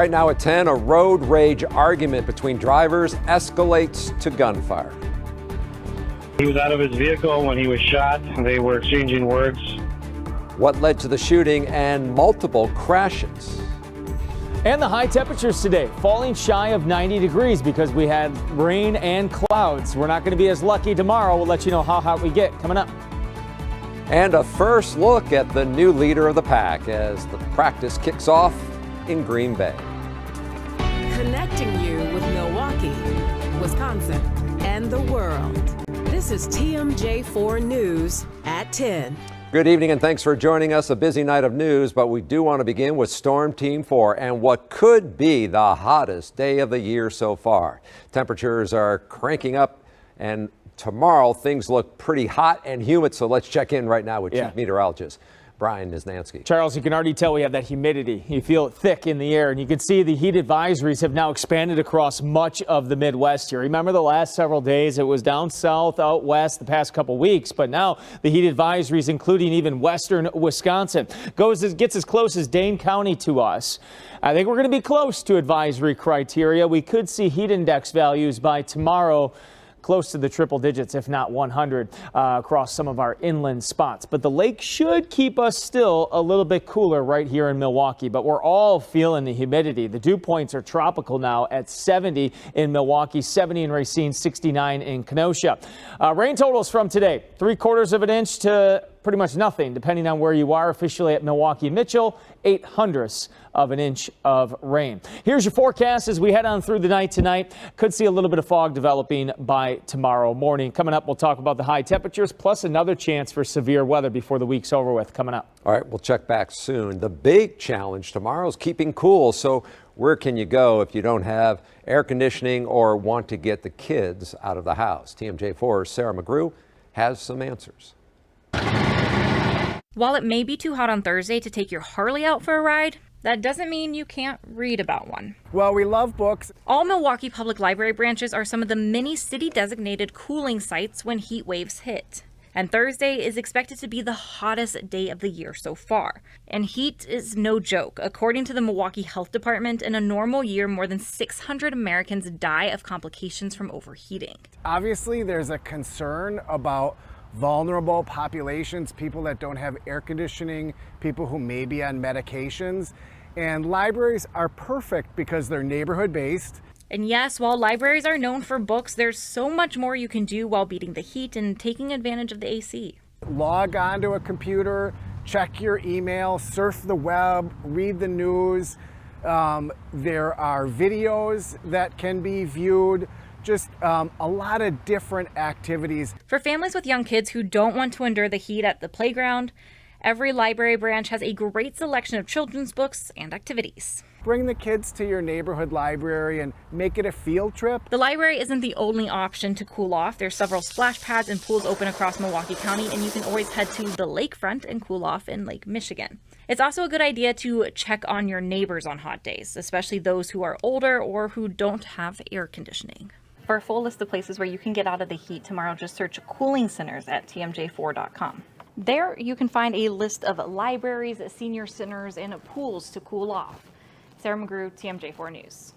Right now at 10, a road rage argument between drivers escalates to gunfire. He was out of his vehicle when he was shot. They were exchanging words. What led to the shooting and multiple crashes? And the high temperatures today, falling shy of 90 degrees because we had rain and clouds. We're not going to be as lucky tomorrow. We'll let you know how hot we get coming up. And a first look at the new leader of the pack as the practice kicks off in Green Bay. Connecting you with Milwaukee, Wisconsin, and the world. This is TMJ4 News at 10. Good evening and thanks for joining us. A busy night of news, but we do want to begin with Storm Team 4 and what could be the hottest day of the year so far. Temperatures are cranking up and tomorrow things look pretty hot and humid, so let's check in right now with Chief Meteorologist Brian Niznansky. Charles, you can already tell we have that humidity. You feel it thick in the air, and you can see the heat advisories have now expanded across much of the Midwest here. Remember the last several days it was down south, out west the past couple weeks, but now the heat advisories, including even western Wisconsin, gets as close as Dane County to us. I think we're going to be close to advisory criteria. We could see heat index values by tomorrow close to the triple digits, if not 100, across some of our inland spots. But the lake should keep us still a little bit cooler right here in Milwaukee, but we're all feeling the humidity. The dew points are tropical now at 70 in Milwaukee, 70 in Racine, 69 in Kenosha. Rain totals from today, 3/4 of an inch to pretty much nothing, depending on where you are. Officially at Milwaukee Mitchell, 0.08 of an inch of rain. Here's your forecast as we head on through the night tonight. Could see a little bit of fog developing by tomorrow morning. Coming up, we'll talk about the high temperatures, plus another chance for severe weather before the week's over with coming up. All right, we'll check back soon. The big challenge tomorrow is keeping cool. So where can you go if you don't have air conditioning or want to get the kids out of the house? TMJ4's Sarah McGrew has some answers. While it may be too hot on Thursday to take your Harley out for a ride, that doesn't mean you can't read about one. Well, we love books. All Milwaukee Public Library branches are some of the many city-designated cooling sites when heat waves hit. And Thursday is expected to be the hottest day of the year so far. And heat is no joke. According to the Milwaukee Health Department, in a normal year, more than 600 Americans die of complications from overheating. Obviously, there's a concern about vulnerable populations, people that don't have air conditioning, people who may be on medications. And libraries are perfect because they're neighborhood based. And yes, while libraries are known for books, there's so much more you can do while beating the heat and taking advantage of the AC. Log onto a computer, check your email, surf the web, read the news. There are videos that can be viewed. Just a lot of different activities. For families with young kids who don't want to endure the heat at the playground, every library branch has a great selection of children's books and activities. Bring the kids to your neighborhood library and make it a field trip. The library isn't the only option to cool off. There's several splash pads and pools open across Milwaukee County, and you can always head to the lakefront and cool off in Lake Michigan. It's also a good idea to check on your neighbors on hot days, especially those who are older or who don't have air conditioning. For a full list of places where you can get out of the heat tomorrow, just search cooling centers at tmj4.com. There you can find a list of libraries, senior centers, and pools to cool off. Sarah McGrew, TMJ4 News.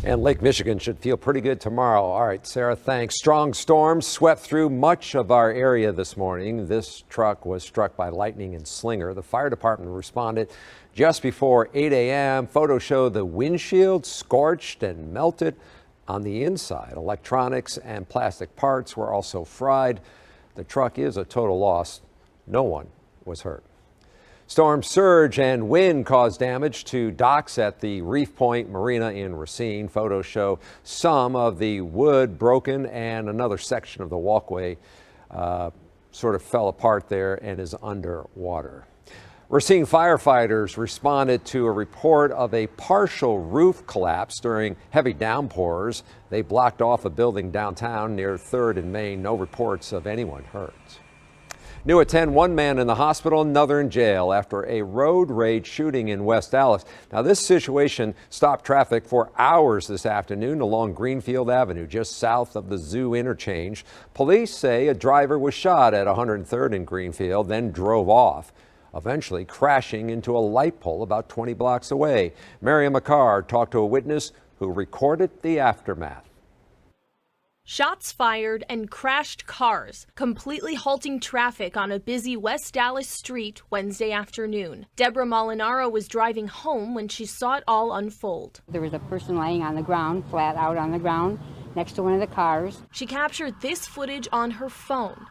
And Lake Michigan should feel pretty good tomorrow. All right, Sarah, thanks. Strong storms swept through much of our area this morning. This truck was struck by lightning and Slinger. The fire department responded just before 8 a.m. Photos show the windshield scorched and melted on the inside. Electronics and plastic parts were also fried. The truck is a total loss. No one was hurt. Storm surge and wind caused damage to docks at the Reef Point Marina in Racine. Photos show some of the wood broken and another section of the walkway sort of fell apart there and is underwater. Racine firefighters responded to a report of a partial roof collapse during heavy downpours. They blocked off a building downtown near 3rd and Main. No reports of anyone hurt. New at 10, one man in the hospital, another in jail after a road rage shooting in West Dallas. Now, this situation stopped traffic for hours this afternoon along Greenfield Avenue, just south of the Zoo interchange. Police say a driver was shot at 103rd and Greenfield, then drove off. eventually crashing into a light pole about 20 blocks away. Miriam McCarr talked to a witness who recorded the aftermath. Shots fired and crashed cars, completely halting traffic on a busy West Dallas street Wednesday afternoon. Deborah Molinaro was driving home when she saw it all unfold. There was a person laying on the ground, flat out on the ground, next to one of the cars. She captured this footage on her phone,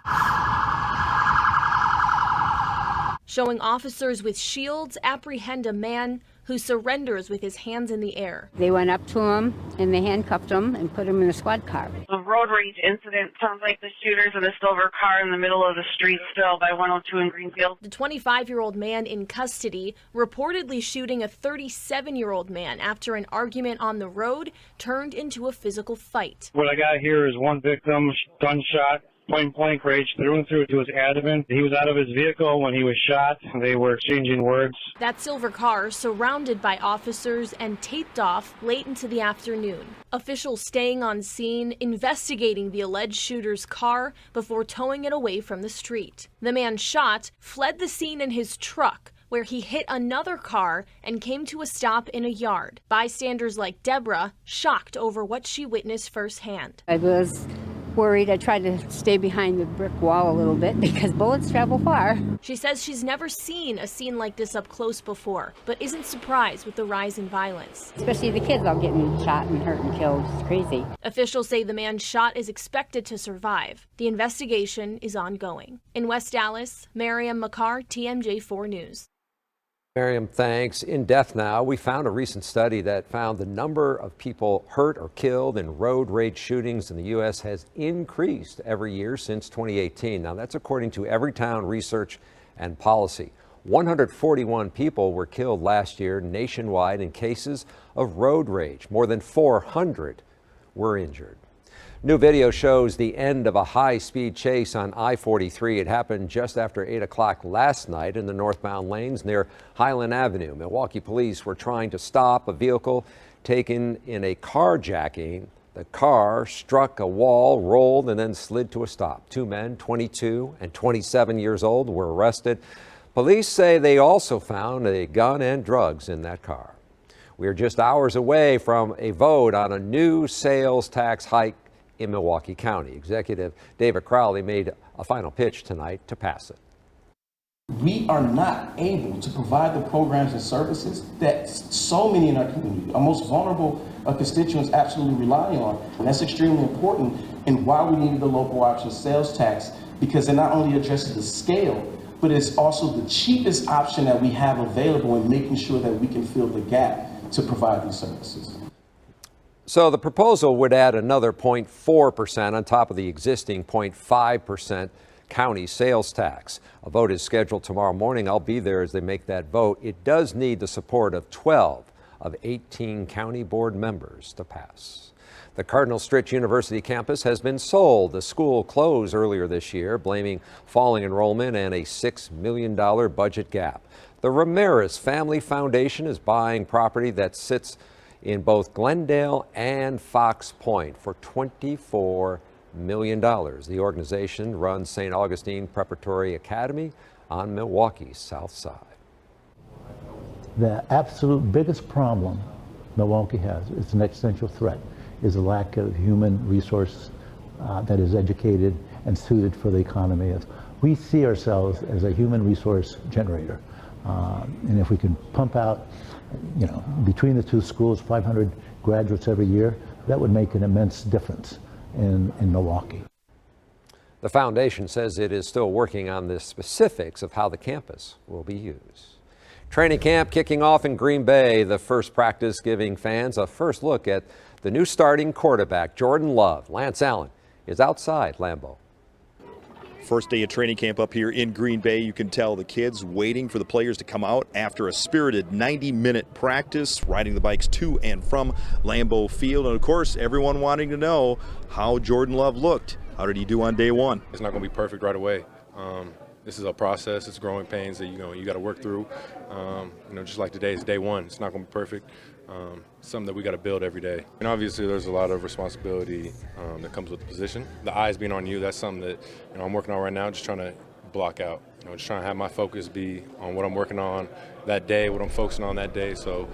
showing officers with shields apprehend a man who surrenders with his hands in the air. They went up to him and they handcuffed him and put him in a squad car. The road rage incident sounds like the shooter's in a silver car in the middle of the street still by 102 in Greenfield. The 25-year-old man in custody reportedly shooting a 37-year-old man after an argument on the road turned into a physical fight. What I got here is one victim, gunshot, point blank range through and through. He was adamant. He was out of his vehicle when he was shot. They were exchanging words. That silver car surrounded by officers and taped off late into the afternoon. Officials staying on scene, investigating the alleged shooter's car before towing it away from the street. The man shot fled the scene in his truck, where he hit another car and came to a stop in a yard. Bystanders like Deborah shocked over what she witnessed firsthand. I was worried. I tried to stay behind the brick wall a little bit because bullets travel far. She says she's never seen a scene like this up close before, but isn't surprised with the rise in violence. Especially the kids all getting shot and hurt and killed. It's crazy. Officials say the man shot is expected to survive. The investigation is ongoing. In West Dallas, Miriam McCarr, TMJ4 News. Miriam, thanks. In depth now, we found a recent study that found the number of people hurt or killed in road rage shootings in the U.S. has increased every year since 2018. Now, that's according to Everytown Research and Policy. 141 people were killed last year nationwide in cases of road rage. More than 400 were injured. New video shows the end of a high-speed chase on I-43. It happened just after 8 o'clock last night in the northbound lanes near Highland Avenue. Milwaukee police were trying to stop a vehicle taken in a carjacking. The car struck a wall, rolled, and then slid to a stop. Two men, 22 and 27 years old, were arrested. Police say they also found a gun and drugs in that car. We are just hours away from a vote on a new sales tax hike in Milwaukee County. Executive David Crowley made a final pitch tonight to pass it. We are not able to provide the programs and services that so many in our community, our most vulnerable constituents, absolutely rely on. And that's extremely important and why we needed the local option sales tax, because it not only addresses the scale, but it's also the cheapest option that we have available in making sure that we can fill the gap to provide these services. So the proposal would add another 0.4% on top of the existing 0.5% county sales tax. A vote is scheduled tomorrow morning. I'll be there as they make that vote. It does need the support of 12 of 18 county board members to pass. The Cardinal Stritch University campus has been sold. The school closed earlier this year, blaming falling enrollment and a $6 million budget gap. The Ramirez Family Foundation is buying property that sits in both Glendale and Fox Point for $24 million. The organization runs St. Augustine Preparatory Academy on Milwaukee's south side. The absolute biggest problem Milwaukee has, it's an existential threat, is a lack of human resource that is educated and suited for the economy. We see ourselves as a human resource generator. And if we can pump out, between the two schools, 500 graduates every year, that would make an immense difference in Milwaukee. The foundation says it is still working on the specifics of how the campus will be used. Training camp kicking off in Green Bay, the first practice giving fans a first look at the new starting quarterback, Jordan Love. Lance Allen is outside Lambeau. First day of training camp up here in Green Bay. You can tell the kids waiting for the players to come out after a spirited 90-minute practice, riding the bikes to and from Lambeau Field. And of course, everyone wanting to know how Jordan Love looked. How did he do on day one? It's not going to be perfect right away. This is a process. It's growing pains that you got to work through. Just like today, it's day one. It's not going to be perfect. Something that we got to build every day. And obviously there's a lot of responsibility that comes with the position. The eyes being on you, that's something that I'm working on right now, just trying to block out. Just trying to have my focus be on what I'm working on that day, what I'm focusing on that day, so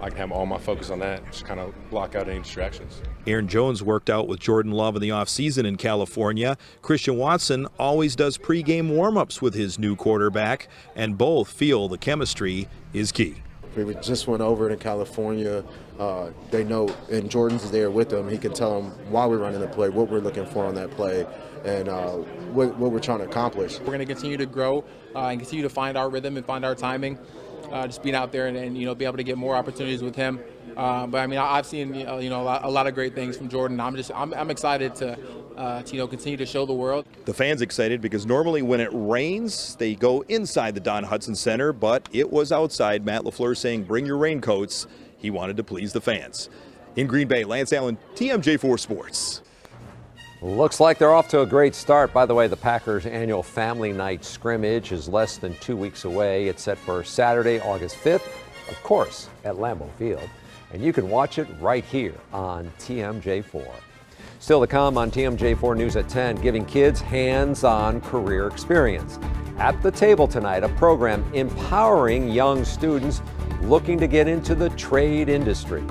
I can have all my focus on that, just kind of block out any distractions. Aaron Jones worked out with Jordan Love in the offseason in California. Christian Watson always does pregame warm-ups with his new quarterback, and both feel the chemistry is key. We just went over to California. They know, and Jordan's there with them. He can tell them why we're running the play, what we're looking for on that play, and what we're trying to accomplish. We're going to continue to grow and continue to find our rhythm and find our timing. Just being out there and be able to get more opportunities with him. But I mean, I've seen a lot of great things from Jordan. I'm excited to continue to show the world. The fans excited because normally when it rains, they go inside the Don Hudson Center, but it was outside. Matt LaFleur saying, "Bring your raincoats." He wanted to please the fans. In Green Bay, Lance Allen, TMJ4 Sports. Looks like they're off to a great start. By the way, the Packers' annual Family Night scrimmage is less than 2 weeks away. It's set for Saturday, August 5th, of course, at Lambeau Field. And you can watch it right here on TMJ4. Still to come on TMJ4 News at 10, giving kids hands-on career experience. At the table tonight, a program empowering young students looking to get into the trade industry.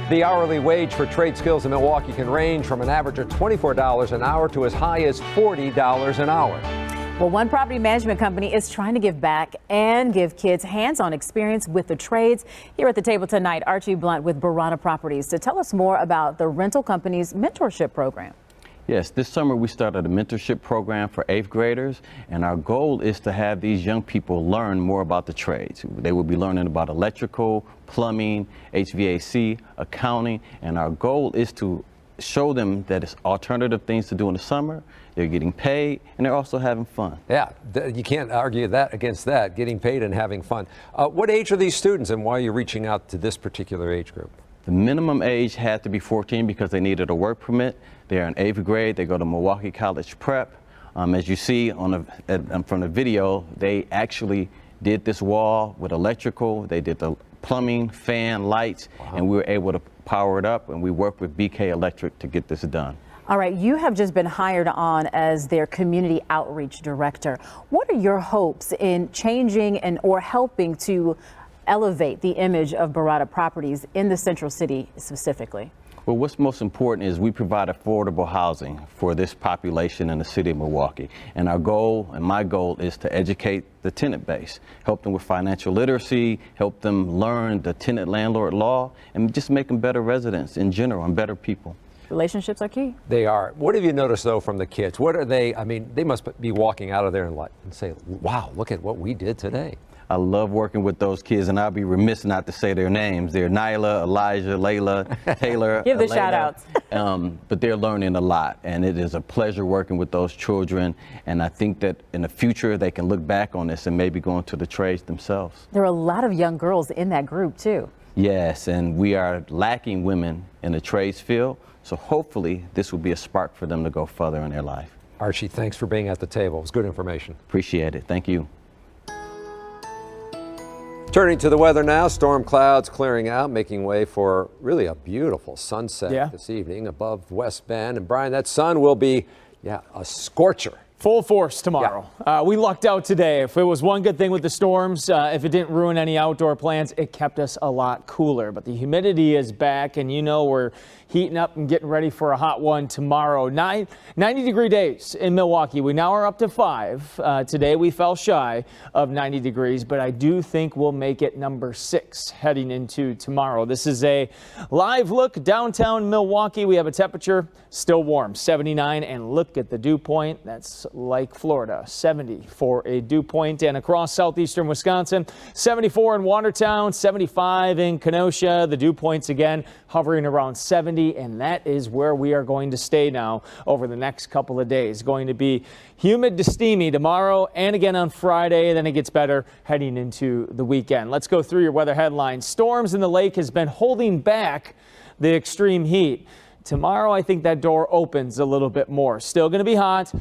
The hourly wage for trade skills in Milwaukee can range from an average of $24 an hour to as high as $40 an hour. Well, one property management company is trying to give back and give kids hands-on experience with the trades. Here at the table tonight, Archie Blunt with Barana Properties to tell us more about the rental company's mentorship program. Yes, this summer we started a mentorship program for 8th graders, and our goal is to have these young people learn more about the trades. They will be learning about electrical, plumbing, HVAC, accounting, and our goal is to show them that it's alternative things to do in the summer. They're getting paid, and they're also having fun. Yeah, you can't argue that against that, getting paid and having fun. What age are these students, and why are you reaching out to this particular age group? The minimum age had to be 14 because they needed a work permit. They're in 8th grade. They go to Milwaukee College Prep. As you see from the video, they actually did this wall with electrical. They did the plumbing, fan, lights, and we were able to power it up, and we worked with BK Electric to get this done. All right, you have just been hired on as their community outreach director. What are your hopes in changing or helping to elevate the image of Barana Properties in the Central City specifically? Well, what's most important is we provide affordable housing for this population in the city of Milwaukee. And our goal, and my goal, is to educate the tenant base, help them with financial literacy, help them learn the tenant-landlord law, and just make them better residents in general and better people. Relationships are key. They are. What have you noticed, though, from the kids? What are they? I mean, they must be walking out of there and say, wow, look at what we did today. I love working with those kids, and I'll be remiss not to say their names. They're Nyla, Elijah, Layla, Taylor. Give the shout outs. But they're learning a lot, and it is a pleasure working with those children. And I think that in the future, they can look back on this and maybe go into the trades themselves. There are a lot of young girls in that group, too. Yes, and we are lacking women in the trades field. So hopefully this will be a spark for them to go further in their life. Archie, thanks for being at the table. It was good information. Appreciate it. Thank you. Turning to the weather now, storm clouds clearing out, making way for really a beautiful sunset this evening above West Bend. And Brian, that sun will be, a scorcher. Full force tomorrow. We lucked out today. If it was one good thing with the storms, if it didn't ruin any outdoor plans, it kept us a lot cooler. But the humidity is back, and we're heating up and getting ready for a hot one tomorrow. 90-degree days in Milwaukee. We now are up to 5. Today we fell shy of 90 degrees, but I do think we'll make it number 6 heading into tomorrow. This is a live look downtown Milwaukee. We have a temperature still warm, 79, and look at the dew point. That's like Florida, 70 for a dew point. And across southeastern Wisconsin, 74 in Watertown, 75 in Kenosha. The dew points again hovering around 70, and that is where we are going to stay now over the next couple of days. Going to be humid to steamy tomorrow and again on Friday. Then it gets better heading into the weekend. Let's go through your weather headlines. Storms in the lake has been holding back the extreme heat. Tomorrow, I think that door opens a little bit more. Still going to be hot.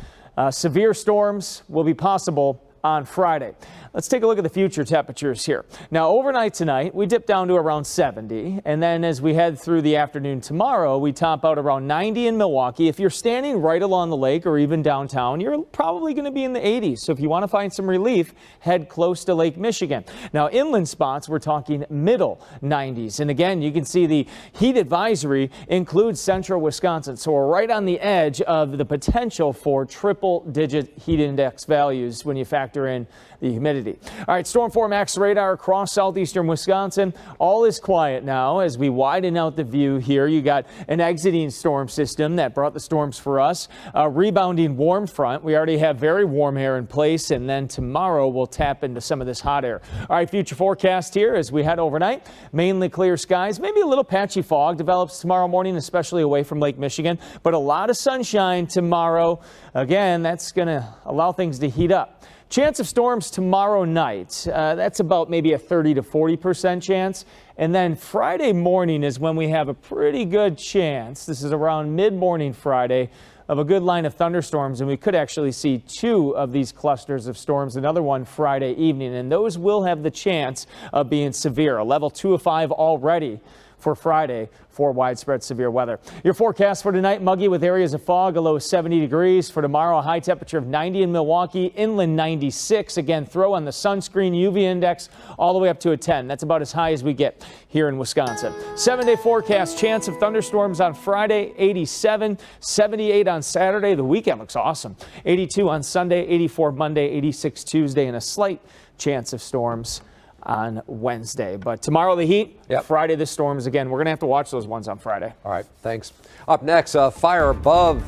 Severe storms will be possible on Friday. Let's take a look at the future temperatures here. Now, overnight tonight, we dip down to around 70, and then as we head through the afternoon tomorrow, we top out around 90 in Milwaukee. If you're standing right along the lake or even downtown, you're probably going to be in the 80s. So if you want to find some relief, head close to Lake Michigan. Now, inland spots, we're talking middle 90s. And again, you can see the heat advisory includes central Wisconsin. So we're right on the edge of the potential for triple-digit heat index values when you factor in the humidity. All right, Storm 4 Max radar across southeastern Wisconsin. All is quiet now as we widen out the view here. You got an exiting storm system that brought the storms for us. A rebounding warm front. We already have very warm air in place, and then tomorrow we'll tap into some of this hot air. All right, future forecast here as we head overnight. Mainly clear skies. Maybe a little patchy fog develops tomorrow morning, especially away from Lake Michigan, but a lot of sunshine tomorrow. Again, that's going to allow things to heat up. Chance of storms tomorrow night, that's about maybe a 30 to 40% chance. And then Friday morning is when we have a pretty good chance. This is around mid-morning Friday of a good line of thunderstorms. And we could actually see 2 of these clusters of storms, another one Friday evening. And those will have the chance of being severe, a level 2 of 5 already for Friday for widespread severe weather. Your forecast for tonight, muggy with areas of fog, a low of 70 degrees. For tomorrow, a high temperature of 90 in Milwaukee, inland 96. Again, throw on the sunscreen, UV index all the way up to a 10. That's about as high as we get here in Wisconsin. 7-day forecast, chance of thunderstorms on Friday, 87, 78 on Saturday. The weekend looks awesome. 82 on Sunday, 84 Monday, 86 Tuesday, and a slight chance of storms on Wednesday. But tomorrow the heat, Friday the storms again. We're going to have to watch those ones on Friday. All right, thanks. Up next, a fire above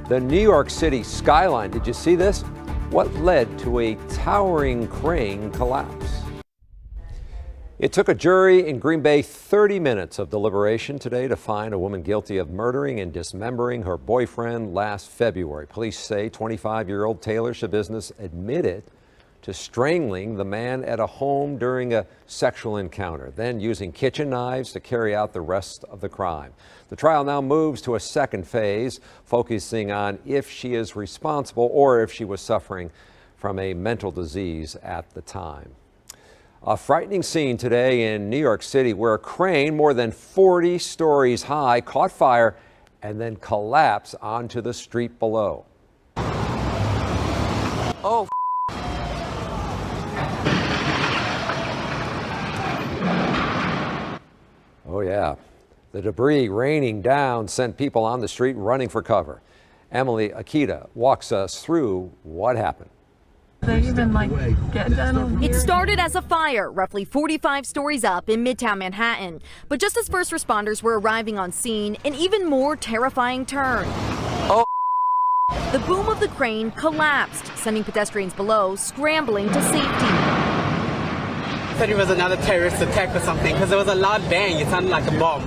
the New York City skyline. Did you see this? What led to a towering crane collapse? It took a jury in Green Bay 30 minutes of deliberation today to find a woman guilty of murdering and dismembering her boyfriend last February. Police say 25-year-old Taylor Shabiznes admitted to strangling the man at a home during a sexual encounter, then using kitchen knives to carry out the rest of the crime. The trial now moves to a second phase, focusing on if she is responsible or if she was suffering from a mental disease at the time. A frightening scene today in New York City where a crane more than 40 stories high caught fire and then collapsed onto the street below. Oh, oh yeah, the debris raining down sent people on the street running for cover. Emily Akita walks us through what happened. They even get down over here. It started as a fire roughly 45 stories up in Midtown Manhattan. But just as first responders were arriving on scene, an even more terrifying turn. Oh. The boom of the crane collapsed, sending pedestrians below scrambling to safety. I thought it was another terrorist attack or something because there was a loud bang. It sounded like a bomb.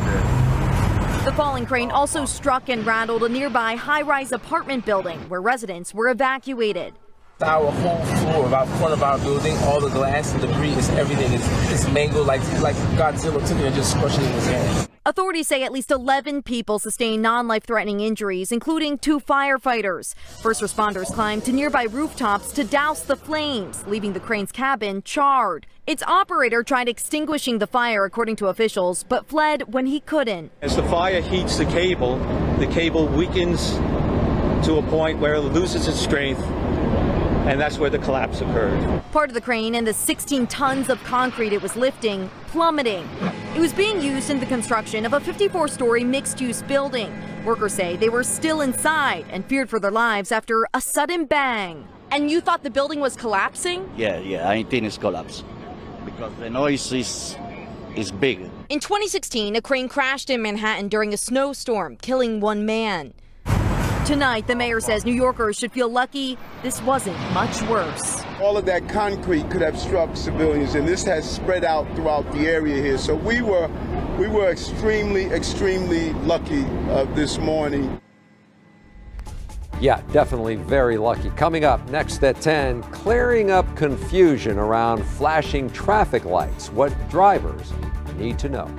The falling crane also struck and rattled a nearby high-rise apartment building where residents were evacuated. Our whole floor, about front of our building, all the glass and debris, everything is mangled like Godzilla took it and just squished it in his hand. Authorities say at least 11 people sustained non-life-threatening injuries, including 2 firefighters. First responders climbed to nearby rooftops to douse the flames, leaving the crane's cabin charred. Its operator tried extinguishing the fire, according to officials, but fled when he couldn't. As the fire heats the cable weakens to a point where it loses its strength, and that's where the collapse occurred. Part of the crane and the 16 tons of concrete it was lifting plummeting. It was being used in the construction of a 54-story mixed-use building. Workers say they were still inside and feared for their lives after a sudden bang. And you thought the building was collapsing? Yeah, I think it's collapsed because the noise is big. In 2016, a crane crashed in Manhattan during a snowstorm, killing 1 man. Tonight, the mayor says New Yorkers should feel lucky this wasn't much worse. All of that concrete could have struck civilians, and this has spread out throughout the area here. So we were extremely lucky this morning. Yeah, definitely very lucky. Coming up next at 10, clearing up confusion around flashing traffic lights, what drivers need to know.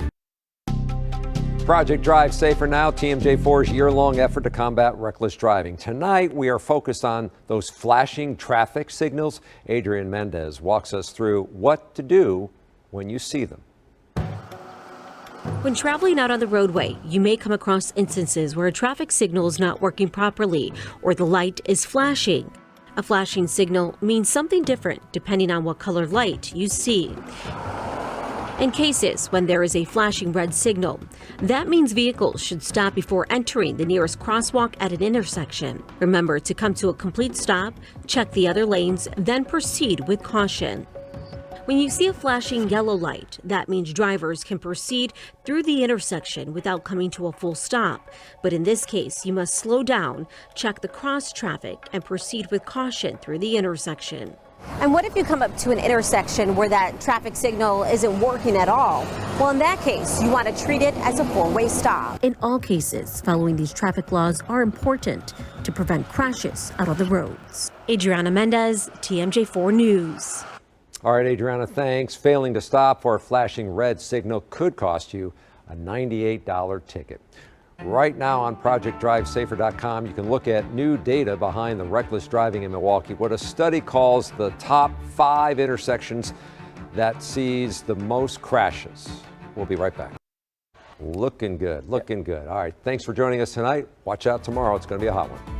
Project Drive Safer Now, TMJ4's year-long effort to combat reckless driving. Tonight, we are focused on those flashing traffic signals. Adrian Mendez walks us through what to do when you see them. When traveling out on the roadway, you may come across instances where a traffic signal is not working properly or the light is flashing. A flashing signal means something different depending on what color light you see. In cases when there is a flashing red signal, that means vehicles should stop before entering the nearest crosswalk at an intersection. Remember to come to a complete stop, check the other lanes, then proceed with caution. When you see a flashing yellow light, that means drivers can proceed through the intersection without coming to a full stop. But in this case, you must slow down, check the cross traffic, and proceed with caution through the intersection. And what if you come up to an intersection where that traffic signal isn't working at all? Well, in that case, you want to treat it as a four-way stop. In all cases, following these traffic laws are important to prevent crashes out on the roads. Adriana Mendez, TMJ4 News. All right, Adriana, thanks. Failing to stop for a flashing red signal could cost you a $98 ticket. Right now on ProjectDriveSafer.com, you can look at new data behind the reckless driving in Milwaukee, what a study calls the top 5 intersections that sees the most crashes. We'll be right back. Looking good, looking good. All right, thanks for joining us tonight. Watch out tomorrow. It's going to be a hot one.